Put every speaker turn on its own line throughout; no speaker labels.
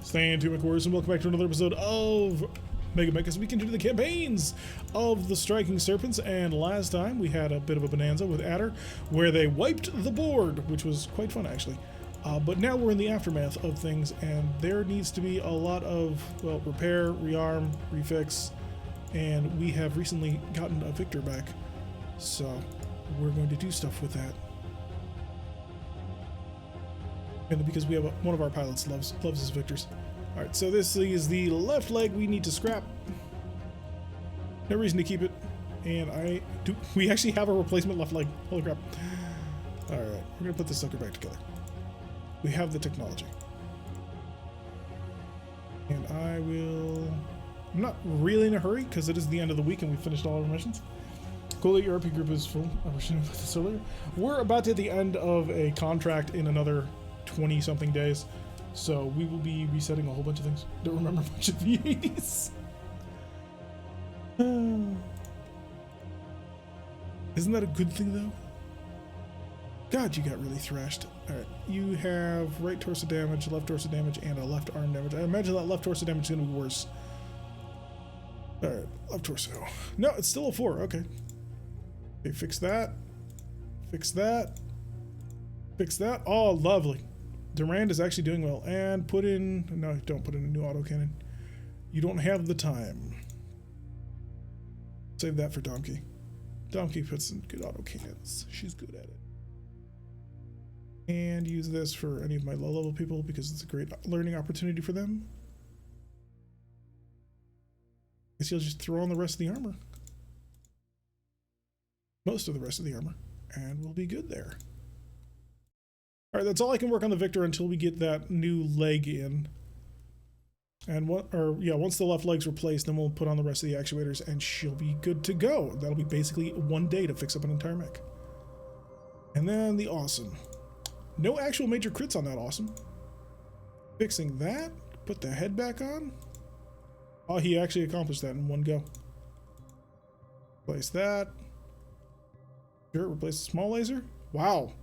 Stay tuned, MekHQ, and welcome back to another episode of MegaMek as we continue the campaigns of the Striking Serpents. And last time we had a bit of a bonanza with Adder where they wiped the board, which was quite fun actually. But now we're in the aftermath of things, and there needs to be a lot of, well, repair, rearm, refix, and we have recently gotten a victor back, so we're going to do stuff with that. And because we have one of our pilots loves his victors. All right, so this is the left leg we need to scrap. No reason to keep it, and we actually have a replacement left leg. Holy crap! All right, we're gonna put this sucker back together. We have the technology, and I'm not really in a hurry because it is the end of the week and we finished all our missions. Cool that your RP group is full. I was showing about this earlier. We're about to hit the end of a contract in another 20 something days, so we will be resetting a whole bunch of things. Don't remember much of the 80s. Isn't that a good thing though? God, you got really thrashed. Alright, you have right torso damage, left torso damage, and a left arm damage. I imagine that left torso damage is going to be worse. Alright, left torso. No, it's still a 4, okay. Okay, fix that. Fix that. Fix that. Oh, lovely. Durand is actually doing well. And put in... No, don't put in a new autocannon. You don't have the time. Save that for Domke. Domke puts in good autocannons. She's good at it. And use this for any of my low-level people because it's a great learning opportunity for them. Guess you'll just throw on the rest of the armor. Most of the rest of the armor. And we'll be good there. Alright, that's all I can work on the Victor until we get that new leg in. And once the left leg's replaced, then we'll put on the rest of the actuators and she'll be good to go. That'll be basically one day to fix up an entire mech. And then the Awesome. No actual major crits on that Awesome. Fixing that, put the head back on. Oh, he actually accomplished that in one go. Replace that. Sure, replace the small laser. Wow.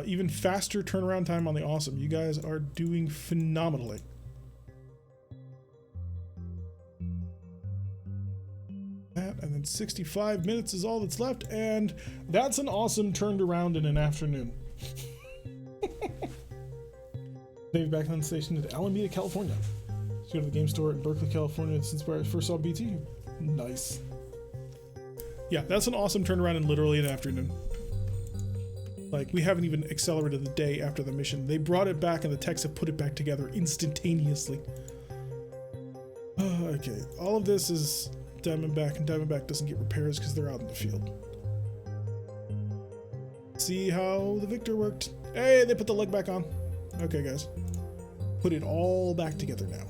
Even faster turnaround time on the Awesome. You guys are doing phenomenally. That, and then 65 minutes is all that's left, and that's an Awesome turned around in an afternoon. Dave back on the station in Alameda, California. Let's go to the game store in Berkeley, California since where I first saw BT. Nice. Yeah, that's an Awesome turnaround in literally an afternoon. Like, we haven't even accelerated the day after the mission. They brought it back and the techs have put it back together instantaneously. Okay, all of this is Diamondback, and Diamondback doesn't get repairs because they're out in the field. See how the Victor worked. Hey, they put the leg back on. Okay, guys. Put it all back together now.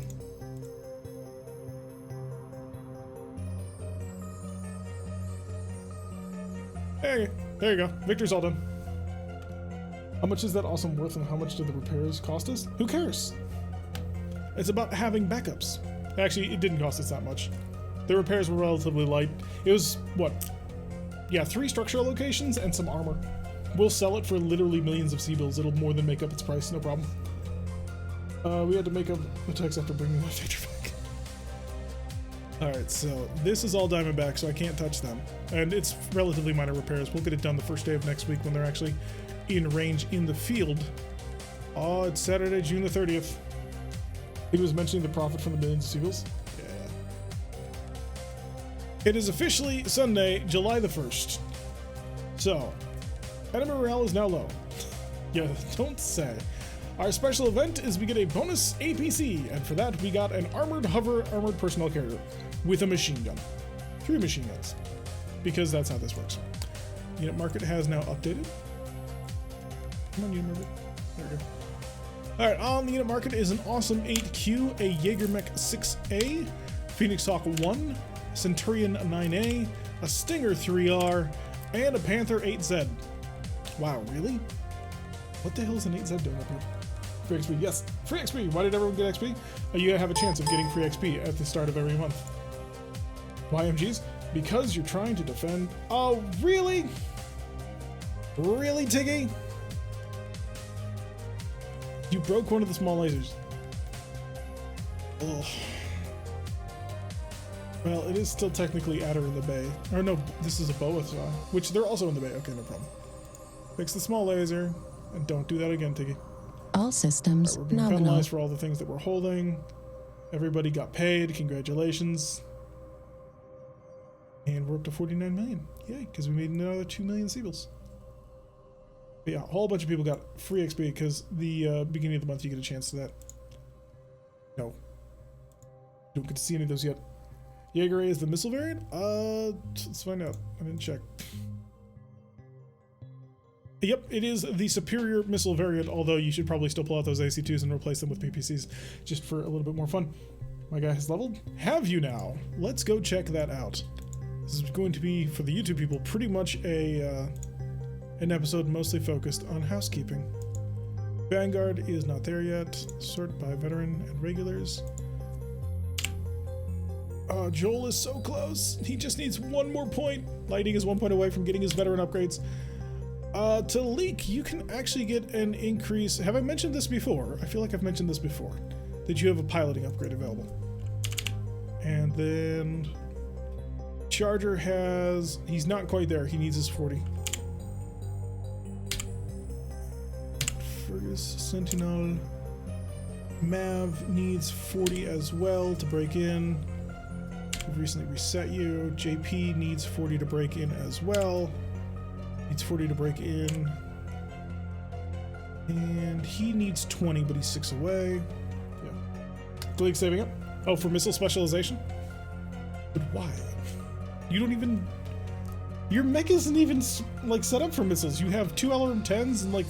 Hey, there you go. Victor's all done. How much is that Awesome worth and how much did the repairs cost us? Who cares? It's about having backups. Actually, it didn't cost us that much. The repairs were relatively light. It was, what? Yeah, 3 structural locations and some armor. We'll sell it for literally millions of C-bills. It'll more than make up its price, no problem. We had to make up the techs after bringing that feature back. Alright, so this is all Diamondback, so I can't touch them. And it's relatively minor repairs. We'll get it done the first day of next week when they're actually in range in the field. Oh, it's Saturday, June the 30th. He was mentioning the profit from the millions of C-bills. Yeah. It is officially Sunday, July the 1st. So, enemy morale is now low. Yeah, don't say. Our special event is we get a bonus APC, and for that we got an armored hover armored personnel carrier with a machine gun. 3 machine guns. Because that's how this works. Unit market has now updated. Come on, unit market. There we go. Alright, on the unit market is an Awesome 8Q, a MegaMek 6A, Phoenix Hawk 1, Centurion 9A, a Stinger 3R, and a Panther 8Z. Wow, really? What the hell is an 8Z doing up here? Free XP, yes, free XP. Why did everyone get XP? You have a chance of getting free XP at the start of every month. Why MGs? Because you're trying to defend. Oh, really? Really, Tiggy? You broke one of the small lasers. Ugh. Well, it is still technically Adder in the bay. Or no, this is a Boa, which they're also in the bay. Okay, no problem. Fix the small laser, and don't do that again, Tiggy.
All systems
we're being
nominal.
penalized for all the things that we're holding. Everybody got paid. Congratulations. And we're up to 49 million. Yay, because we made another 2 million Seabills. But yeah, a whole bunch of people got free XP because the beginning of the month you get a chance to that. No. Don't get to see any of those yet. Jaeger A is the missile variant? Let's find out. I didn't check. Yep, it is the superior missile variant, although you should probably still pull out those AC2s and replace them with PPCs just for a little bit more fun. My guy has leveled. Have you now? Let's go check that out. This is going to be, for the YouTube people, pretty much an episode mostly focused on housekeeping. Vanguard is not there yet. Sort by veteran and regulars. Joel is so close. He just needs one more point. Lighting is 1 point away from getting his veteran upgrades. To Leak, you can actually get an increase. Have I mentioned this before? I feel like I've mentioned this before. That you have a piloting upgrade available. And then Charger has, he's not quite there. He needs his 40. Fergus, Sentinel, Mav needs 40 as well to break in. We've recently reset you. JP needs 40 to break in as well. Needs 40 to break in. And he needs 20, but he's 6 away. Yeah. Gleek saving up. Oh, for missile specialization? But why? You don't even... Your mech isn't even, like, set up for missiles. You have 2 LRM 10s and, like,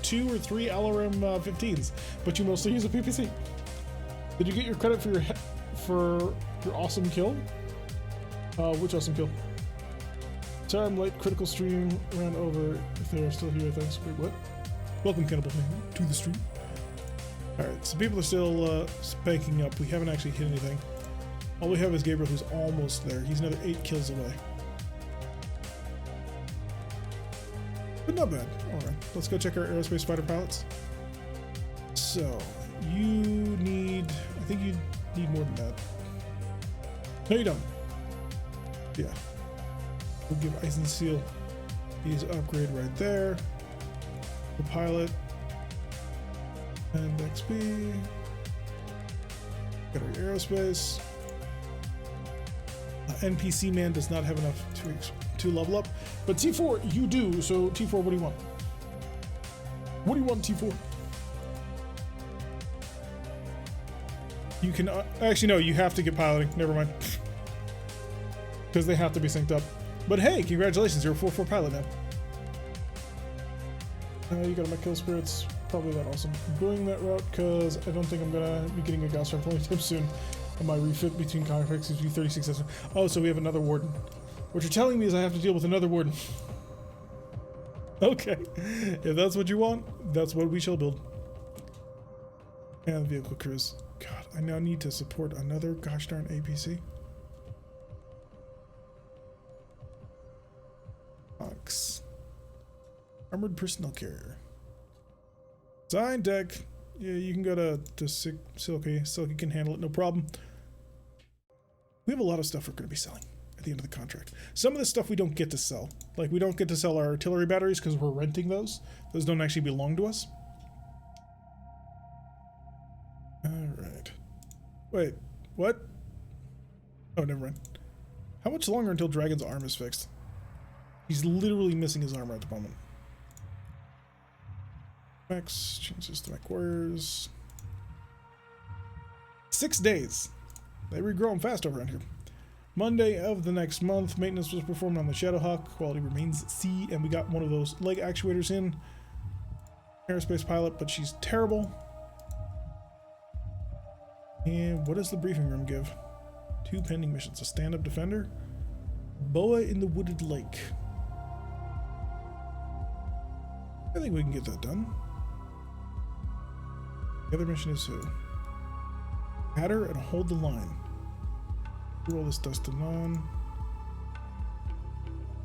2 or 3 LRM 15s, but you mostly use a PPC. Did you get your credit for your awesome kill? Which awesome kill? Sorry, I'm late. Critical stream ran over. If they are still here, thanks. Wait, what? Welcome, Cannibal Fan, to the stream. Alright, so people are still spanking up. We haven't actually hit anything. All we have is Gabriel, who's almost there. He's another 8 kills away. But not bad. Alright, let's go check our aerospace fighter pilots. So, you need... I think you need more than that. No, you don't. Yeah. We'll give Ice and Seal his upgrade right there. The pilot. And XP. Got our aerospace. NPC man does not have enough to level up. But T4, you do. So T4, what do you want? What do you want, T4? You can... actually, no, you have to get piloting. Never mind. Because they have to be synced up. But hey, congratulations, you're a 4-4 pilot now. You got my kill spirits. Probably not awesome. I'm going that route because I don't think I'm going to be getting a Gauss rifle anytime soon. On my refit between contracts gives me 36. Oh, so we have another warden. What you're telling me is I have to deal with another warden. Okay. If that's what you want, that's what we shall build. And vehicle crews. God, I now need to support another gosh darn APC. Ox. Armored personnel carrier. Design deck. Yeah, you can go to Silky. Silky can handle it, no problem. We have a lot of stuff we're going to be selling at the end of the contract. Some of the stuff we don't get to sell. Like, we don't get to sell our artillery batteries because we're renting those. Those don't actually belong to us. Alright. Wait, what? Oh, never mind. How much longer until Dragon's arm is fixed? He's literally missing his armor at the moment. Max changes to Mech Warriors. 6 days. They regrow them fast over around here. Monday of the next month, maintenance was performed on the Shadowhawk. Quality remains C, and we got one of those leg actuators in. Aerospace pilot, but she's terrible. And what does the briefing room give? 2 pending missions. A stand-up defender. Boa in the Wooded Lake. I think we can get that done. The other mission is who? Adder and hold the line. Roll this dusted on.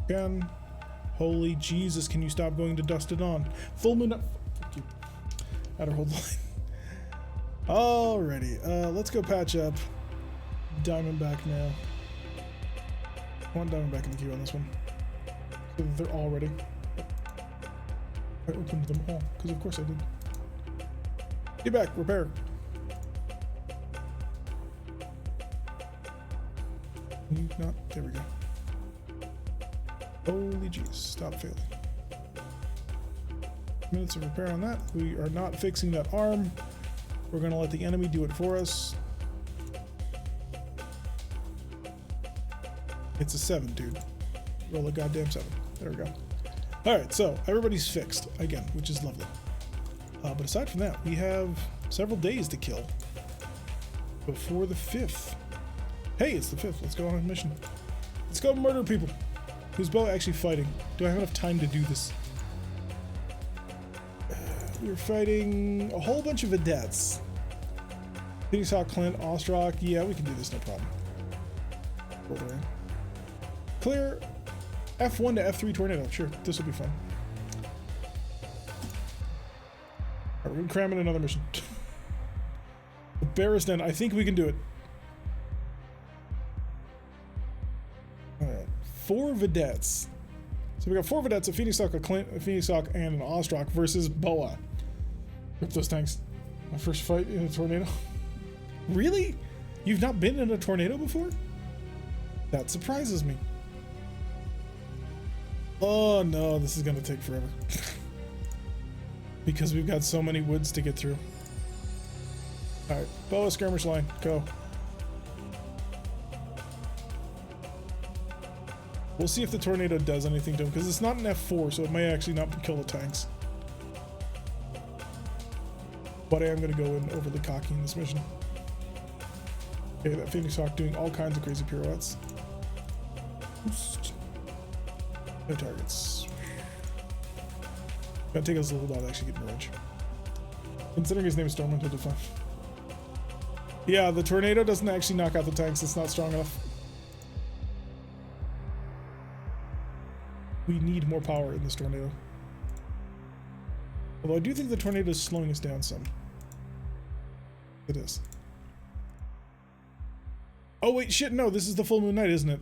Again. Holy Jesus, can you stop going to dusted on? Full moon up. Fuck you. Adder, hold the line. Alrighty, let's go patch up Diamondback now. I want Diamondback in the queue on this one, so that they're all ready. I opened them all, because of course I did. Get back, repair. Can you not? There we go. Holy jeez, stop failing. Minutes of repair on that. We are not fixing that arm. We're gonna let the enemy do it for us. It's a 7, dude. Roll a goddamn 7. There we go. Alright, so everybody's fixed again, which is lovely. But aside from that, we have several days to kill before the 5th. Hey, it's the 5th. Let's go on a mission. Let's go murder people. Who's Bo actually fighting? Do I have enough time to do this? We're fighting a whole bunch of vedettes. Phoenix Hawk, Clint, Ostrock. Yeah, we can do this, no problem. Clear F1 to F3 tornado. Sure, this will be fun. Alright, we're gonna cram in another mission. The Barris Den. I think we can do it. Alright, 4 vedettes. So we got 4 vedettes, a Phoenix Hawk, a Clint, a Phoenix Hawk, and an Ostrock versus Boa. Rip those tanks. My first fight in a tornado. Really? You've not been in a tornado before? That surprises me. Oh no, this is gonna take forever. Because we've got so many woods to get through. Alright, Boa skirmish line, go. We'll see if the tornado does anything to him, because it's not an F4, so it may actually not kill the tanks. But I am going to go in overly cocky in this mission. Okay, that Phoenix Hawk doing all kinds of crazy pirouettes. Boost. No targets. Gonna take us a little while to actually get in range. Considering his name is Stormwind, he'll do fine. Yeah, the tornado doesn't actually knock out the tanks, it's not strong enough. We need more power in this tornado. Although I do think the tornado is slowing us down some. It is. Oh wait, shit, no, this is the full moon night, isn't it?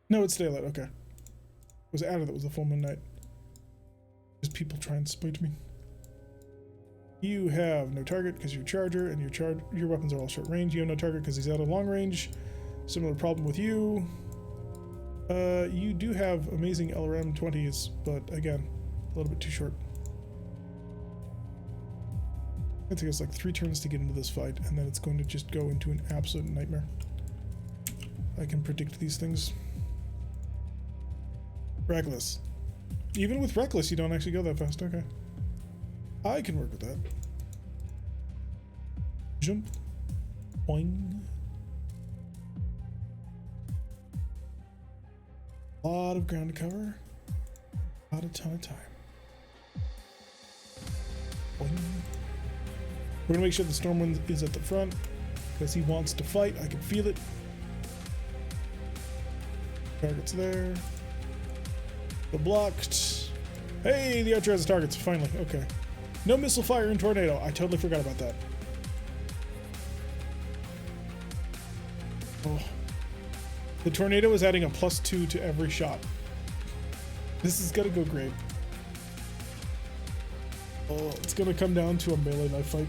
No, it's daylight, okay. It was added that was the full moon night. Because people try and spite me. You have no target because you're charger, and your weapons are all short range. You have no target because he's out of long range. Similar problem with you. You do have amazing LRM 20s, but again, a little bit too short. It's gonna take us like 3 turns to get into this fight, and then it's going to just go into an absolute nightmare. I can predict these things. Reckless. Even with Reckless, you don't actually go that fast. Okay. I can work with that. Jump. Boing. A lot of ground to cover. Not a ton of time. Boing. We're gonna make sure the Stormwind is at the front because he wants to fight. I can feel it. Targets there. Go blocked. Hey, the archer has targets. Finally. Okay. No missile fire in tornado. I totally forgot about that. Oh. The tornado is adding a +2 to every shot. This is gonna go great. Oh, it's gonna come down to a melee knife fight.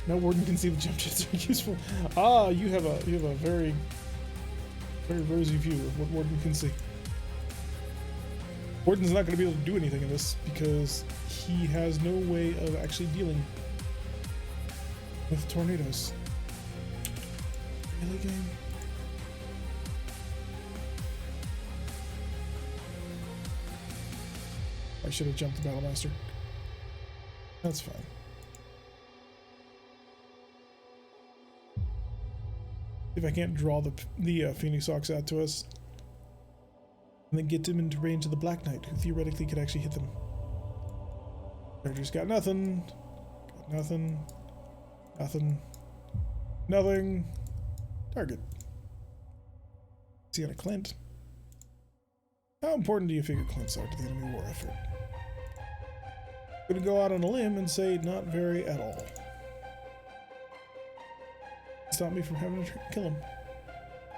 Now Warden can see the jump jets are useful. Ah, you have a very rosy view of what Warden can see. Warden's not gonna be able to do anything in this because he has no way of actually dealing with tornadoes. Really, game? I should have jumped the Battlemaster. That's fine. If I can't draw the Phoenix Hawks out to us, and then get them into range of the Black Knight, who theoretically could actually hit them. Charger's got nothing. Got nothing. Nothing. Nothing. Target. Is he got a Clint? How important do you figure Clints are to the enemy war effort? I'm gonna go out on a limb and say not very at all. Stop me from having to kill him.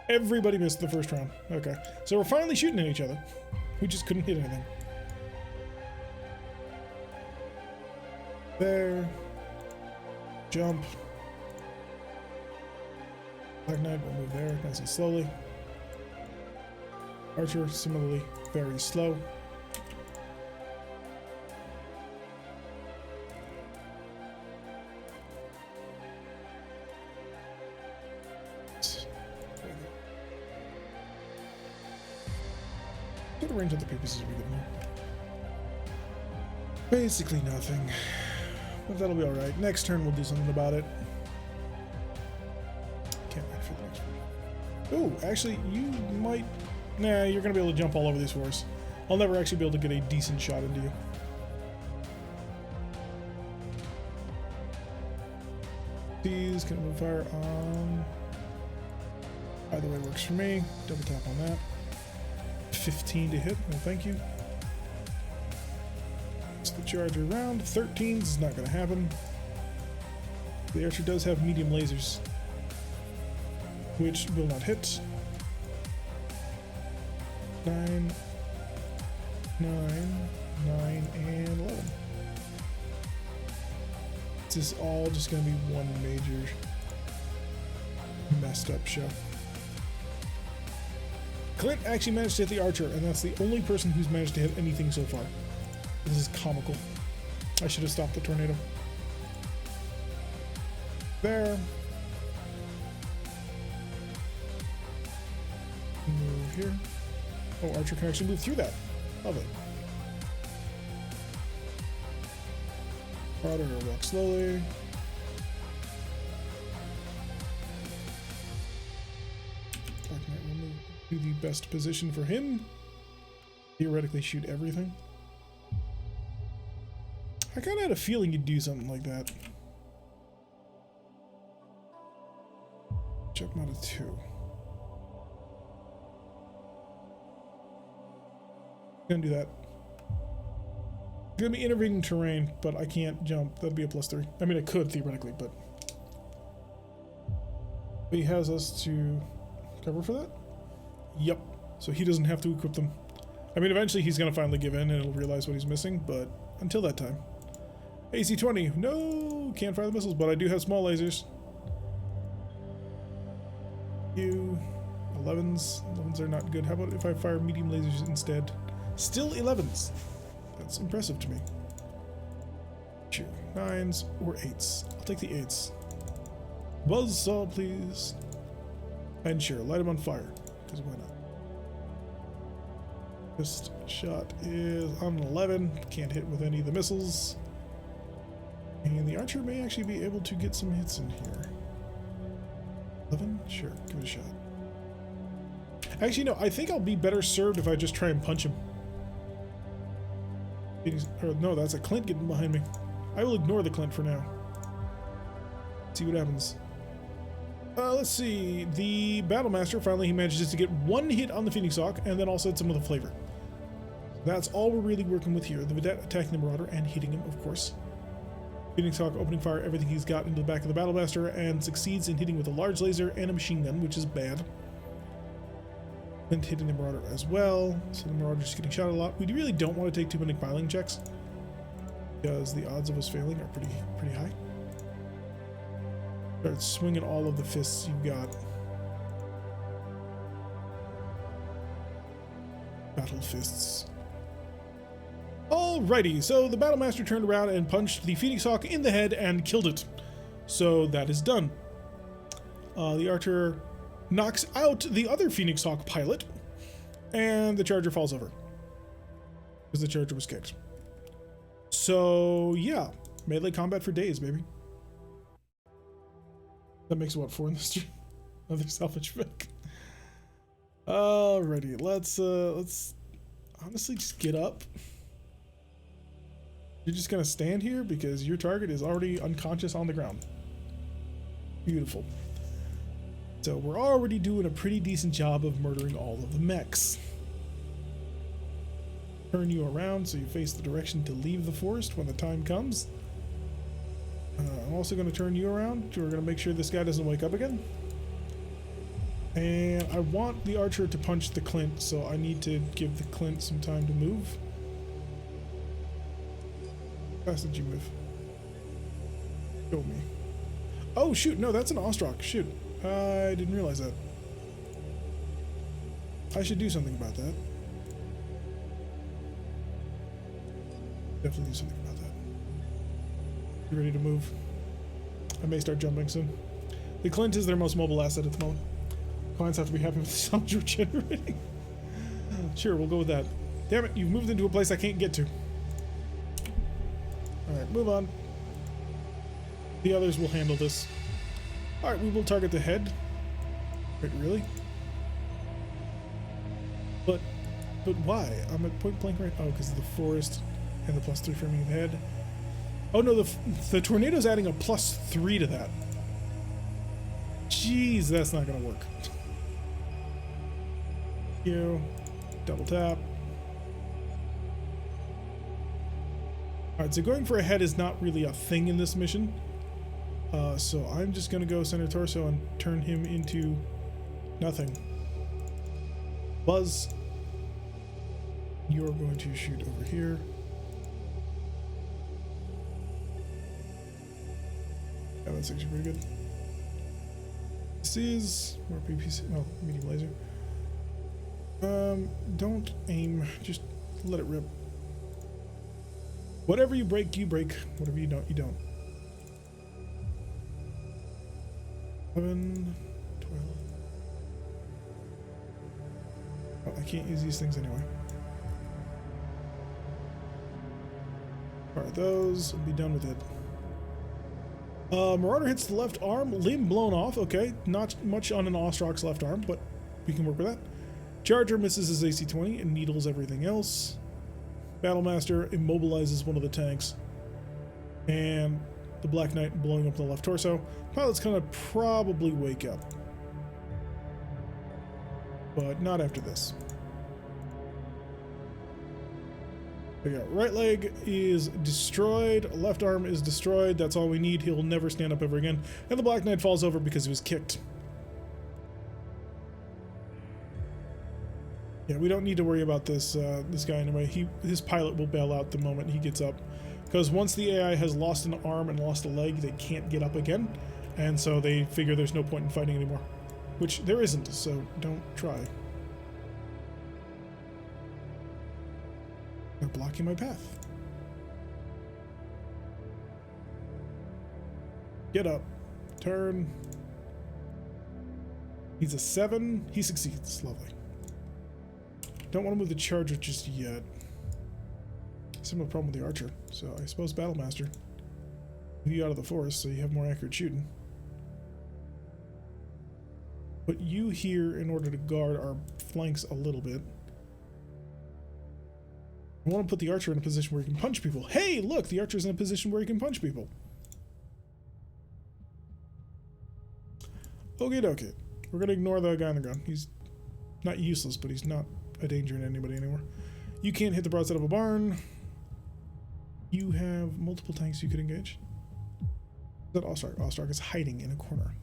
Everybody missed the first round. Okay, so we're finally shooting at each other. We just couldn't hit anything. There. Jump. Black Knight will move there nice and slowly. Archer, similarly, very slow. What range of the pieces are we getting here? Basically nothing. But that'll be alright. Next turn we'll do something about it. Can't wait for the next one. Ooh, actually, you might... Nah, you're going to be able to jump all over these fours. I'll never actually be able to get a decent shot into you. These can open fire on... Either way works for me. Double tap on that. 15 to hit. Well, thank you. It's the charger round. 13s is not going to happen. The archer does have medium lasers, which will not hit. 9, 9, 9, and 11. This is all just going to be one major messed up show. Clint actually managed to hit the archer, and that's the only person who's managed to hit anything so far. This is comical. I should have stopped the tornado. There. Move here. Oh, archer can actually move through that. Lovely. Marauder will walk slowly. Black Knight will move to the best position for him. Theoretically shoot everything. I kind of had a feeling you'd do something like that. Check out a 2. Gonna do that. It's gonna be intervening terrain, but I can't jump. That'd be a +3. I mean, I could theoretically, but he has us to cover for that. Yep. So he doesn't have to equip them. I mean, eventually he's gonna finally give in and he'll realize what he's missing, but until that time. AC-20. No, can't fire the missiles, but I do have small lasers. You 11s. 11s are not good. How about if I fire medium lasers instead? Still 11s. That's impressive to me. Sure. 9s or 8s. I'll take the 8s. Buzzsaw, please. And sure, light him on fire. Because why not? First shot is on an 11. Can't hit with any of the missiles. And the archer may actually be able to get some hits in here. 11? Sure, give it a shot. Actually, no, I think I'll be better served if I just try and punch him. Or no, that's a Clint getting behind me. I will ignore the Clint for now. See what happens. Let's see. The Battlemaster, finally he manages to get one hit on the Phoenix Hawk and then also some of the flavor. That's all we're really working with here. The Vedette attacking the Marauder and hitting him, of course. Phoenix Hawk opening fire everything he's got into the back of the Battlemaster and succeeds in hitting with a large laser and a machine gun, which is bad. And hitting the Marauder as well, so the Marauder's getting shot a lot. We really don't want to take too many piling checks because the odds of us failing are pretty high. Start swinging all of the fists you've got. Battle fists. Alrighty, so the Battlemaster turned around and punched the Phoenix Hawk in the head and killed it. So that is done. The Archer knocks out the other Phoenix Hawk pilot, and the Charger falls over. Because the Charger was kicked. So, yeah. Melee combat for days, baby. That makes what, 4 in this stream? Another salvage pick. Alrighty, let's honestly just get up. You're just gonna stand here because your target is already unconscious on the ground. Beautiful. So we're already doing a pretty decent job of murdering all of the mechs. turn you around so you face the direction to leave the forest when the time comes. I'm also going to turn you around. We're going to make sure this guy doesn't wake up again. And I want the archer to punch the Clint, so I need to give the Clint some time to move. How fast did you move? Show me. Oh shoot, no, that's an Ostrock. Shoot. I didn't realize that. I should do something about that. Definitely do something about that. You ready to move? I may start jumping soon. The Clint is their most mobile asset at the moment. Clients have to be happy with the sound you're generating. Sure, we'll go with that. Damn it, you've moved into a place I can't get to. Alright, move on. The others will handle this. Alright, we will target the head. Wait, really? But why? I'm at point blank right. Oh, because of the forest and the +3 framing of the head. Oh no, the tornado's adding a +3 to that. Jeez, that's not gonna work. You double tap. Alright, so going for a head is not really a thing in this mission. So I'm just gonna go center torso and turn him into nothing. Buzz. You're going to shoot over here. Yeah, that's actually pretty good. This is more PPC. Oh, medium laser. Don't aim. Just let it rip. Whatever you break, you break. Whatever you don't, you don't. 11, 12. Oh, I can't use these things anyway. Alright, those. Be done with it. Marauder hits the left arm, limb blown off. Okay, not much on an Ostrock's left arm, but we can work with that. Charger misses his AC-20 and needles everything else. Battlemaster immobilizes one of the tanks. And the Black Knight blowing up the left torso. Pilot's gonna probably wake up. But not after this. There you go. Right leg is destroyed. Left arm is destroyed. That's all we need. He'll never stand up ever again. And the Black Knight falls over because he was kicked. Yeah, we don't need to worry about this this guy anyway. His pilot will bail out the moment he gets up. Because once the AI has lost an arm and lost a leg, they can't get up again. And so they figure there's no point in fighting anymore. Which there isn't, so don't try. They're blocking my path. Get up. Turn. He's a 7. He succeeds. Lovely. Don't want to move the Charger just yet. Similar problem with the Archer. So I suppose Battlemaster. Move you out of the forest so you have more accurate shooting. Put you here in order to guard our flanks a little bit. I want to put the Archer in a position where he can punch people. Hey, look! The Archer's in a position where he can punch people. Okay, dokie. We're going to ignore the guy on the ground. He's not useless, but he's not a danger to anybody anymore. You can't hit the broadside of a barn. You have multiple tanks you could engage. That Ostrock? Ostrock is hiding in a corner.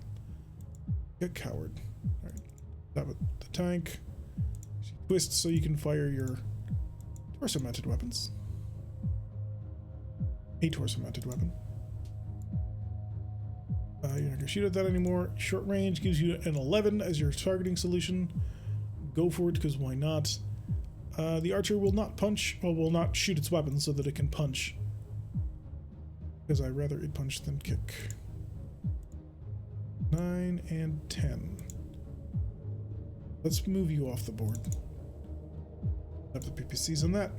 Get coward. Alright. That with the tank. Twist so you can fire your torso mounted weapons. A torso mounted weapon. You're not going to shoot at that anymore. Short range gives you an 11 as your targeting solution. Go for it, because why not? The Archer will not punch, or will not shoot its weapon so that it can punch. Because I'd rather it punch than kick. 9 and 10. Let's move you off the board. Have the PPCs on that.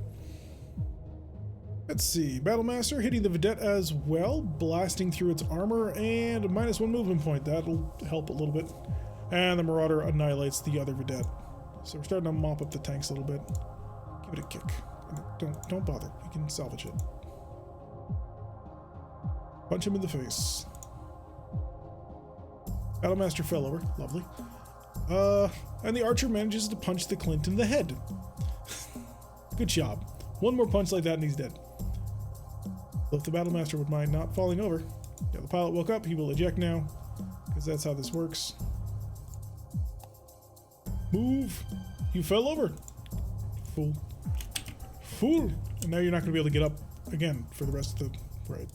Let's see. Battlemaster hitting the Vedette as well, blasting through its armor, and a -1 movement point. That'll help a little bit. And the Marauder annihilates the other Vedette. So we're starting to mop up the tanks a little bit. Give it a kick. Don't bother. We can salvage it. Punch him in the face. Battlemaster fell over. Lovely. And the Archer manages to punch the Clint in the head. Good job. One more punch like that and he's dead. So if the Battlemaster would mind not falling over. Yeah, the pilot woke up. He will eject now, because that's how this works. Move. You fell over. Fool. Fool. And now you're not going to be able to get up again for the rest of the ride.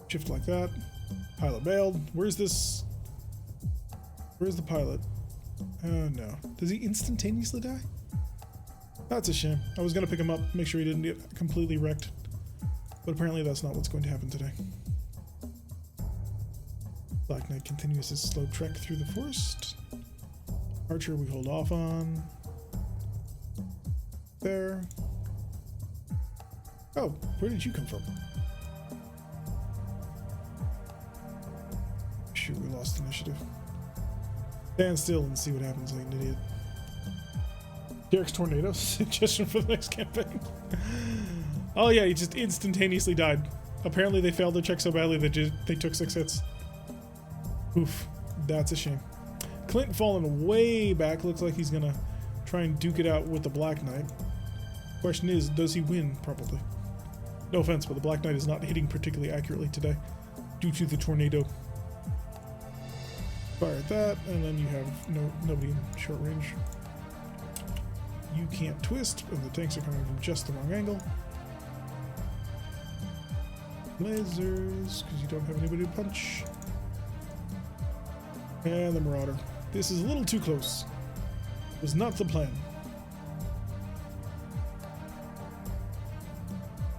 Shift like that. Pilot bailed. Where's this? Where's the pilot? Oh no. Does he instantaneously die? That's a shame. I was going to pick him up, make sure he didn't get completely wrecked. But apparently that's not what's going to happen today. Black Knight continues his slow trek through the forest. Archer we hold off on. There. Oh, where did you come from? Shoot, we lost initiative. Stand still and see what happens like an idiot. Derek's tornado suggestion for the next campaign. Oh yeah, he just instantaneously died. Apparently they failed their check so badly that they took 6 hits. Oof, that's a shame. Clint falling way back. Looks like he's gonna try and duke it out with the Black Knight. Question is, does he win? Probably. No offense, but the Black Knight is not hitting particularly accurately today due to the tornado. Fire at that, and then you have nobody in short range. You can't twist, and the tanks are coming from just the wrong angle. Lasers, because you don't have anybody to punch. And the Marauder. This is a little too close. It was not the plan.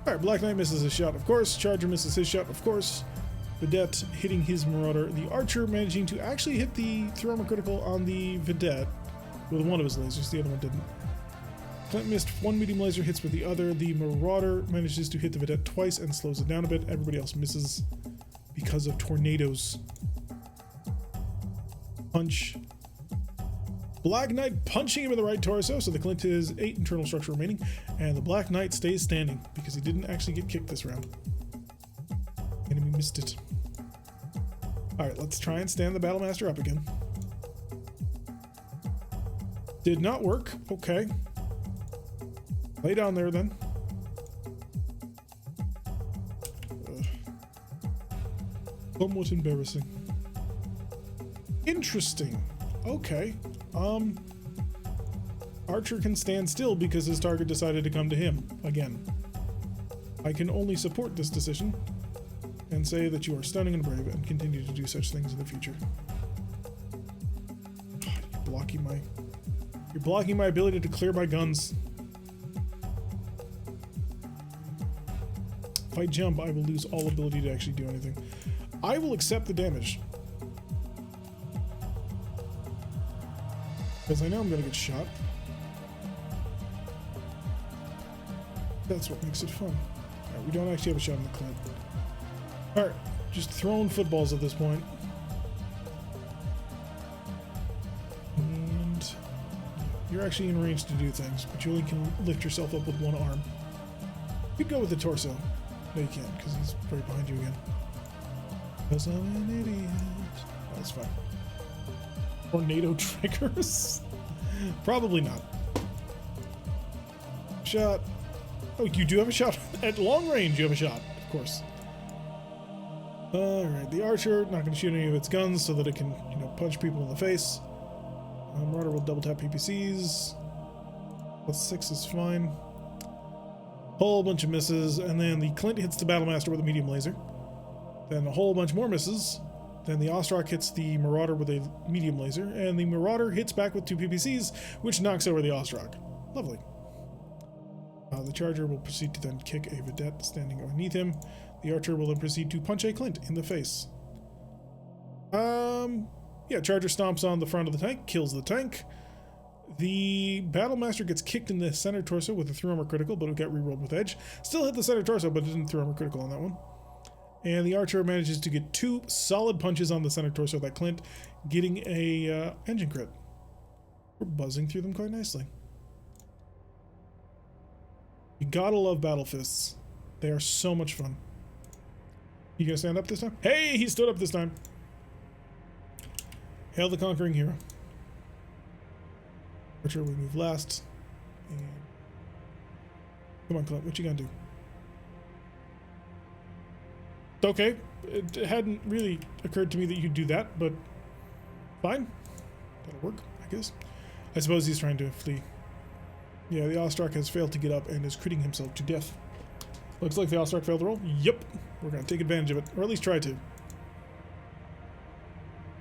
Alright, Black Knight misses his shot, of course. Charger misses his shot, of course. Vedette hitting his Marauder. The Archer managing to actually hit the Thermal Critical on the Vedette with one of his lasers. The other one didn't. Clint missed one medium laser, hits with the other. The Marauder manages to hit the Vedette twice and slows it down a bit. Everybody else misses because of tornadoes. Punch. Black Knight punching him in the right torso, so the Clint has 8 internal structure remaining, and the Black Knight stays standing because he didn't actually get kicked this round. Enemy missed it. Alright, let's try and stand the Battlemaster up again. Did not work. Okay. Lay down there then. Somewhat embarrassing. Interesting. Okay. Archer can stand still because his target decided to come to him again. I can only support this decision and say that you are stunning and brave and continue to do such things in the future. God, you're blocking my ability to clear my guns. If I jump, I will lose all ability to actually do anything. I will accept the damage. Because I know I'm going to get shot. That's what makes it fun. Right, we don't actually have a shot in the Clint. Alright, just throwing footballs at this point. And you're actually in range to do things, but you only can lift yourself up with one arm. You could go with the torso. No, you can't, because he's right behind you again. Because I'm an idiot. Oh, that's fine. Tornado triggers? Probably not. Shot. Oh, you do have a shot. At long range, you have a shot, of course. Alright, the Archer, not going to shoot any of its guns so that it can, punch people in the face. Marauder will double tap PPCs. +6 is fine. Whole bunch of misses, and then the Clint hits the Battlemaster with a medium laser. Then a whole bunch more misses. Then the Ostrak hits the Marauder with a medium laser, and the Marauder hits back with 2 PPCs, which knocks over the Ostrak. Lovely. The Charger will proceed to then kick a Vedette standing underneath him. The Archer will then proceed to punch a Clint in the face. Yeah, Charger stomps on the front of the tank, kills the tank. The Battlemaster gets kicked in the center torso with a throw-armor critical, but it got rerolled with edge. Still hit the center torso, but it didn't throw-armor critical on that one. And the Archer manages to get 2 solid punches on the center torso of that Clint, getting a engine crit. We're buzzing through them quite nicely. You gotta love Battle Fists. They are so much fun. You gonna stand up this time? Hey, he stood up this time. Hail the Conquering Hero. Archer, we move last. And Come on, Clint, what you gonna do? Okay, it hadn't really occurred to me that you'd do that, but fine. That'll work, I guess. I suppose he's trying to flee. Yeah, the Ostrak has failed to get up and is critting himself to death. Looks like the Ostrak failed to roll. Yep, we're gonna take advantage of it, or at least try to.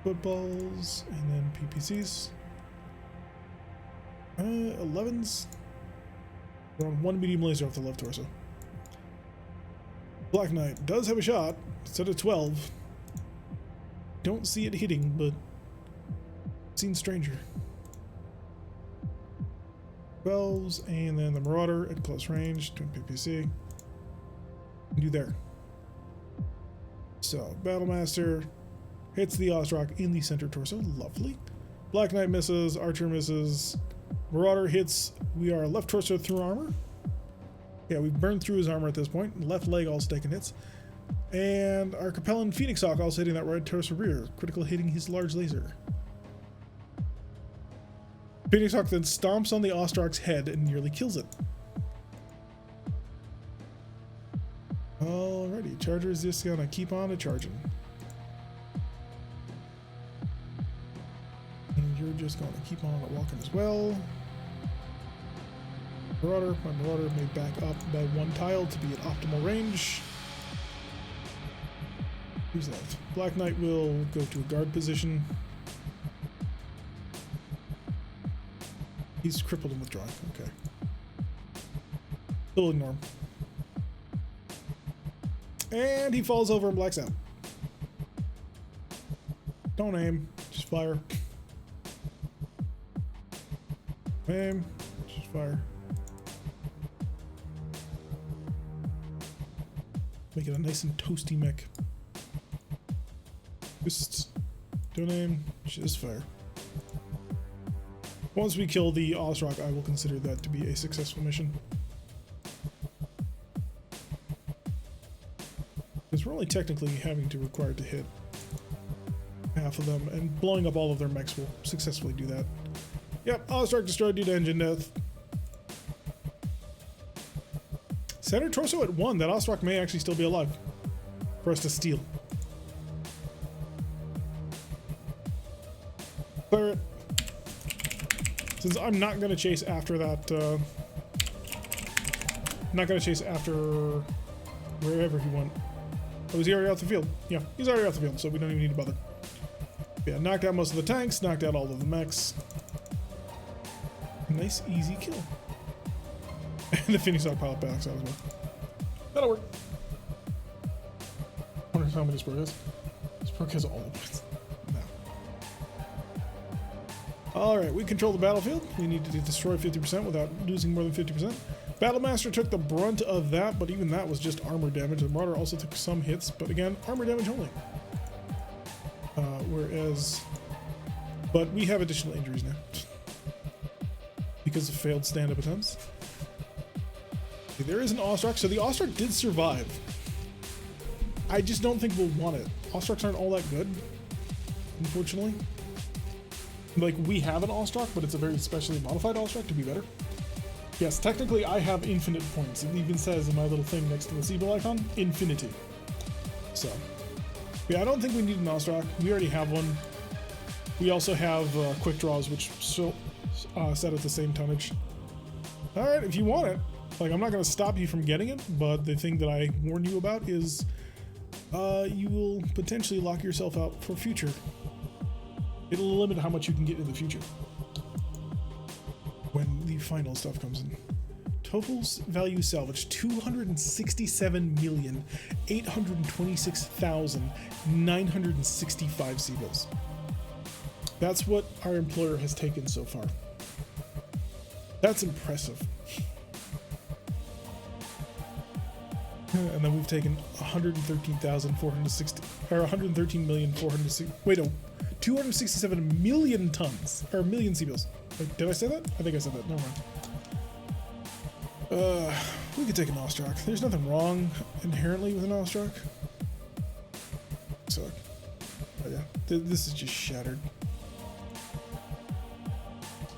Footballs, and then PPCs. 11s. We're on one medium laser off the left torso. Black Knight does have a shot. It's at a 12. Don't see it hitting, but seen stranger. 12s, and then the Marauder at close range, twin PPC. Do there. So, Battlemaster hits the Ostrak in the center torso. Lovely. Black Knight misses, Archer misses. Marauder hits. We are left torso through armor. Yeah, we've burned through his armor at this point. Left leg also taking hits. And our Capellan Phoenix Hawk also hitting that right torso rear. Critical hitting his large laser. Phoenix Hawk then stomps on the Ostrak's head and nearly kills it. Alrighty, Charger is just gonna keep on charging. And you're just gonna keep on walking as well. Marauder, my Marauder may back up by one tile to be at optimal range. Who's that? Black Knight will go to a guard position. He's crippled and withdrawing. Okay. We'll ignore him. And he falls over and blacks out. Don't aim, just fire. Aim, just fire. Make it a nice and toasty mech. Just don't aim, just fire. Once we kill the Ostrak, I will consider that to be a successful mission. Because we're only technically having to require to hit half of them, and blowing up all of their mechs will successfully do that. Yep, Ostrak destroyed due to engine death. Center torso at 1. That Ostrak may actually still be alive for us to steal. Clear it. Since I'm not going to chase after that, I'm not going to chase after wherever he went. Oh, is he already off the field? Yeah, he's already off the field, so we don't even need to bother. Yeah, knocked out most of the tanks, knocked out all of the mechs. Nice, easy kill. And the Phoenix Hawk pilot backs out as well. That'll work. I wonder how many this perk has. This perk has all the points. No. Alright, we control the battlefield. We need to destroy 50% without losing more than 50%. Battlemaster took the brunt of that, but even that was just armor damage. The Marauder also took some hits, but again, armor damage only. But we have additional injuries now. Because of failed stand-up attempts. There is an Ostrak, so the Ostrak did survive. I just don't think we'll want it. Ostraks aren't all that good, unfortunately. Like, we have an Ostrak, but it's a very specially modified Ostrak to be better. Yes, technically I have infinite points. It even says in my little thing next to the Seagull icon, infinity. So, yeah, I don't think we need an Ostrak. We already have one. We also have quick draws, which still set at the same tonnage. Alright, if you want it. Like, I'm not going to stop you from getting it, but the thing that I warn you about is you will potentially lock yourself out for future. It'll limit how much you can get in the future when the final stuff comes in. Totals value salvage 267,826,965 seagulls. That's what our employer has taken so far. That's impressive. And then we've taken 113,460, or 113,460. Wait, no, 267 million tons, or million seagulls. Wait, did I say that? I think I said that. Never mind. We could take an Ostrak. There's nothing wrong inherently with an Ostrak. So, but yeah, this is just shattered.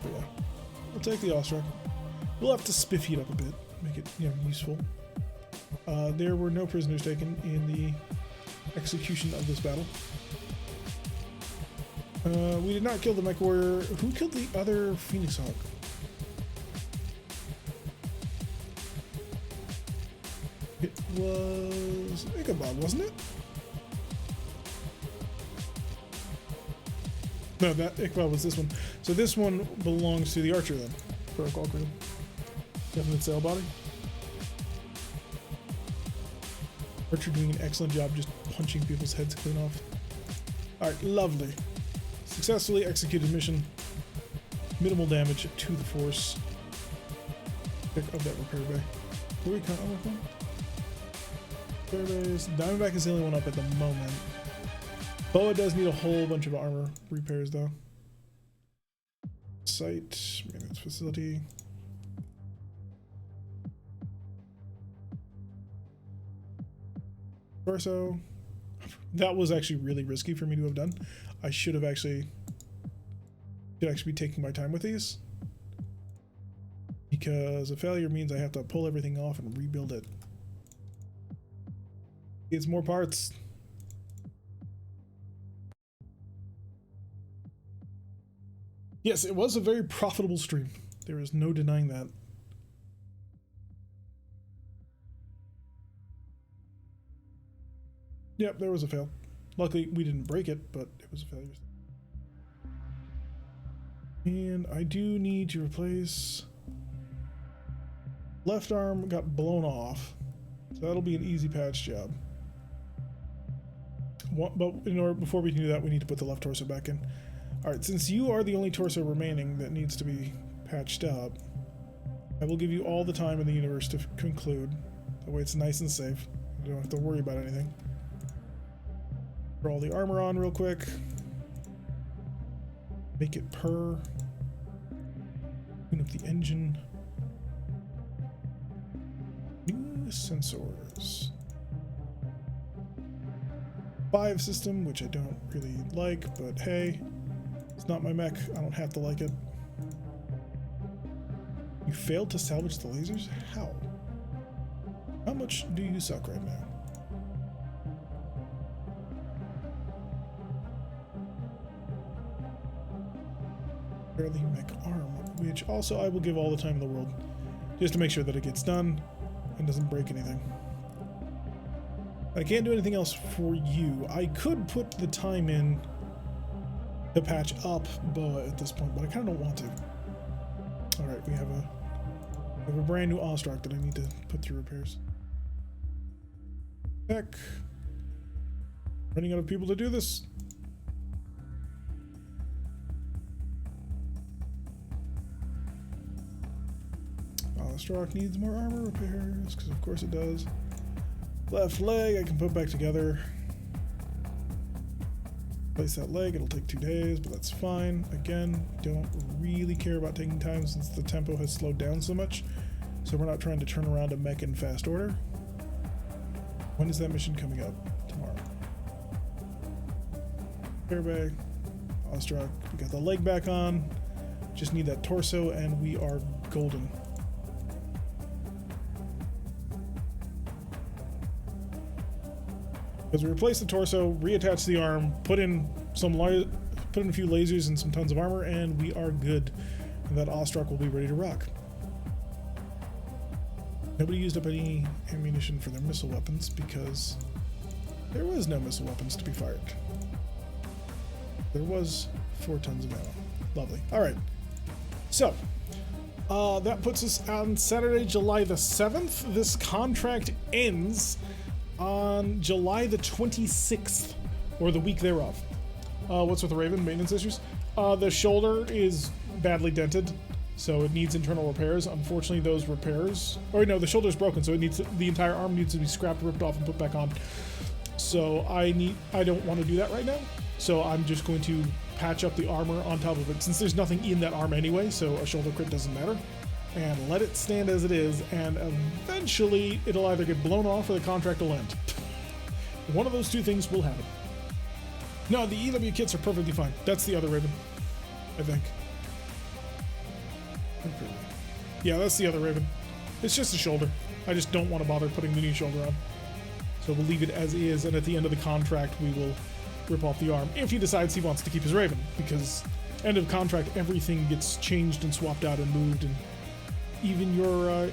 But yeah, we'll take the Ostrak. We'll have to spiffy it up a bit. make it, you know, useful. There were no prisoners taken in the execution of this battle. We did not kill the mech warrior. Who killed the other Phoenix Hawk? It was Ichabod, wasn't it? No, that Ichabod was this one. So this one belongs to the archer then. Protocol crew. Definite sail body. Archer doing an excellent job just punching people's heads clean off. Alright, lovely. Successfully executed mission. Minimal damage to the force. Pick up that repair bay. Where we count on with one? Repair bays. Diamondback is the only one up at the moment. Boa does need a whole bunch of armor repairs though. Site, maintenance facility. Torso. That was actually really risky for me to have done. I should actually be taking my time with these, because a failure means I have to pull everything off and rebuild it. It's more parts. Yes, it was a very profitable stream. There is no denying that. Yep, there was a fail. Luckily, we didn't break it, but it was a failure. And I do need to replace... Left arm got blown off, so that'll be an easy patch job. But in order, before we can do that, we need to put the left torso back in. Alright, since you are the only torso remaining that needs to be patched up, I will give you all the time in the universe to conclude. That way it's nice and safe. You don't have to worry about anything. Throw all the armor on real quick. Make it purr. Clean up the engine. New sensors. 5 system, which I don't really like, but hey, it's not my mech. I don't have to like it. You failed to salvage the lasers? How? How much do you suck right now? Barely mech arm, which also I will give all the time in the world, just to make sure that it gets done and doesn't break anything. I can't do anything else for you. I could put the time in to patch up Boa at this point, but I kind of don't want to. Alright, we have a brand new Ostrach that I need to put through repairs. Heck. Running out of people to do this. Ostrach needs more armor repairs, because of course it does. Left leg I can put back together. Place that leg, it'll take 2 days, but that's fine. Again, don't really care about taking time since the tempo has slowed down so much. So we're not trying to turn around a mech in fast order. When is that mission coming up? Tomorrow. Airbag, Ostrach, we got the leg back on. Just need that torso and we are golden. Because we replaced the torso, reattached the arm, put in a few lasers and some tons of armor, and we are good. And that Ostrach will be ready to rock. Nobody used up any ammunition for their missile weapons because there was no missile weapons to be fired. There was 4 tons of ammo. Lovely. All right. So that puts us on Saturday, July the 7th. This contract ends on July the 26th, or the week thereof. What's with the Raven? Maintenance issues? The shoulder is badly dented, so it needs internal repairs. Unfortunately, those repairs... Or no, the shoulder's broken, so the entire arm needs to be scrapped, ripped off, and put back on. So I don't want to do that right now, so I'm just going to patch up the armor on top of it, since there's nothing in that arm anyway, so a shoulder crit doesn't matter. And let it stand as it is, and eventually it'll either get blown off or the contract will end. One of those two things will happen. No, the EW kits are perfectly fine. That's the other Raven, I think. Yeah, that's the other Raven. It's just a shoulder. I just don't want to bother putting the new shoulder on. So we'll leave it as is, and at the end of the contract, we will rip off the arm. If he decides he wants to keep his Raven, because end of contract, everything gets changed and swapped out and moved, and even your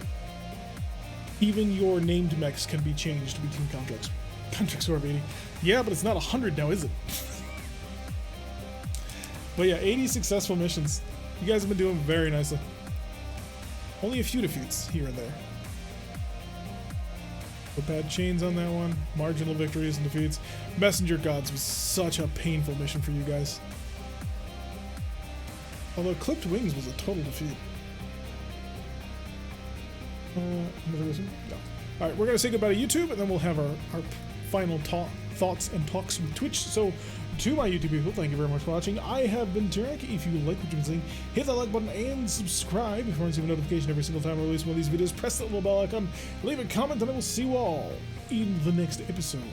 named mechs can be changed between contracts. Contract score of 80. Yeah, but it's not 100 now, is it? But yeah, 80 successful missions. You guys have been doing very nicely. Only a few defeats here and there. Bad chains on that one. Marginal victories and defeats. Messenger Gods was such a painful mission for you guys. Although Clipped Wings was a total defeat. Another reason? No. Alright, we're going to say goodbye to YouTube, and then we'll have our final thoughts and talks with Twitch. So, to my YouTube people, thank you very much for watching. I have been Turek. If you like what you've been seeing, hit that like button and subscribe. If you want to receive a notification every single time I release one of these videos, press that little bell icon, leave a comment, and I will see you all in the next episode.